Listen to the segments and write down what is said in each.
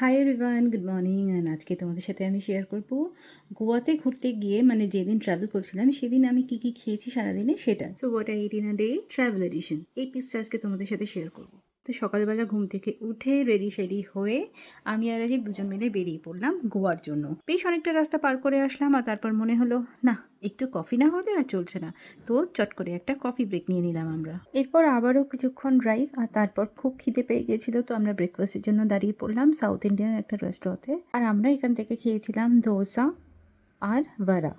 Hi everyone, good morning. আজকে তোমাদের সাথে আমি শেয়ার করব গোয়াতে ঘুরতে গিয়ে মানে যেদিন ট্রাভেল করছিলাম সেদিন আমি কি কি খেয়েছি সারাদিনে সেটা। So what I eat in a day travel edition, এই পিসটা আজকে তোমাদের সাথে শেয়ার করব। তো সকালবেলা ঘুম থেকে উঠে রেডি শেডি হয়ে আমি আর রাজীব দুজন মিলে বেরিয়ে পড়লাম গোয়ার জন্য। বেশ অনেকটা রাস্তা পার করে আসলাম আর তারপর মনে হলো না, একটু কফি না হলে আর চলছে না। তো চট করে একটা কফি ব্রেক নিয়ে নিলাম আমরা। এরপর আবারও কিছুক্ষণ ড্রাইভ আর তারপর খুব খিদে পেয়ে গেছিলো, তো আমরা ব্রেকফাস্টের জন্য দাঁড়িয়ে পড়লাম সাউথ ইন্ডিয়ান একটা রেস্টুরেন্টে। আর আমরা এখান থেকে খেয়েছিলাম ধোসা আর ভাড়া।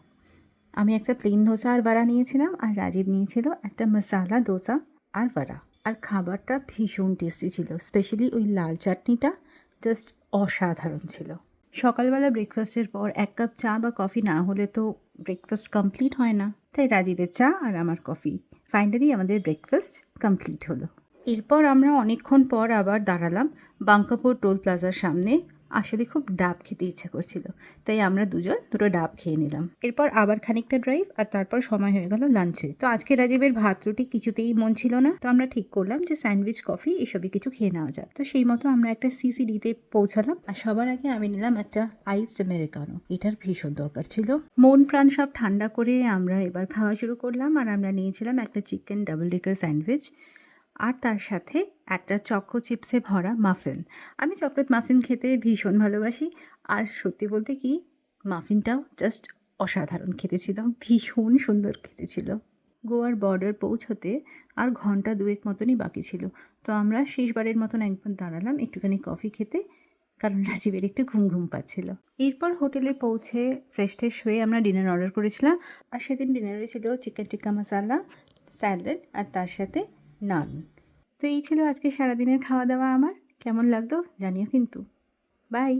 আমি একটা প্লেন ধোসা আর ভাড়া নিয়েছিলাম আর রাজীব নিয়েছিল একটা মশালা ধোসা আর ভাড়া। আর খাবারটা ভীষণ টেস্টি ছিল, স্পেশালি ওই লাল চাটনিটা জাস্ট অসাধারণ ছিল। সকালবেলা ব্রেকফাস্টের পর এক কাপ চা বা কফি না হলে তো ব্রেকফাস্ট কমপ্লিট হয় না, তাই রাজীবের চা আর আমার কফি। ফাইনালি আমাদের ব্রেকফাস্ট কমপ্লিট হলো। এরপর আমরা অনেকক্ষণ পর আবার দাঁড়ালাম বাঙ্কাপুর টোল প্লাজার সামনে। আসলে খুব ডাব খেতে ইচ্ছা করছিল, তাই আমরা দুটো ডাব খেয়ে নিলাম। এরপর আবার খানিকটা ড্রাইভ আর তারপর সময় হয়ে গেল লাঞ্চে। তো আজকে রাজীবের ভাত রুটি কিছুতেই মন ছিল না, তো আমরা ঠিক করলাম যে স্যান্ডউইচ কফি এসবই কিছু খেয়ে নেওয়া যাক। তো সেই মতো আমরা একটা সিসিডিতে পৌঁছালাম আর সবার আগে আমি নিলাম একটা আইসড আমেরিকানো। এটার ভীষণ দরকার ছিল। মন প্রাণ সব ঠান্ডা করে আমরা এবার খাওয়া শুরু করলাম আর আমরা নিয়েছিলাম একটা চিকেন ডাবল ডেকার স্যান্ডউইচ আর তার সাথে একটা চকো চিপসে ভরা মাফিন। আমি চকলেট মাফিন খেতে ভীষণ ভালোবাসি আর সত্যি বলতে কি মাফিনটাও জাস্ট অসাধারণ খেতে ছিল, ভীষণ সুন্দর খেতে ছিল। গোয়ার বর্ডার পৌঁছতে আর ঘন্টা দুয়েক মতনই বাকি ছিল, তো আমরা শেষবারের মতন একবার দাঁড়ালাম একটুখানি কফি খেতে, কারণ রাজীবের একটু ঘুম ঘুম পাচ্ছিল। এরপর হোটেলে পৌঁছে ফ্রেশ ট্রেশ হয়ে আমরা ডিনার অর্ডার করেছিলাম আর সেদিন ডিনারে ছিল চিকেন টিক্কা মশালা, স্যালাড আর তার সাথে নান। তো এই ছিল আজকে সারাদিনের খাওয়া দাওয়া আমার। কেমন লাগতো জানিও কিন্তু। বাই।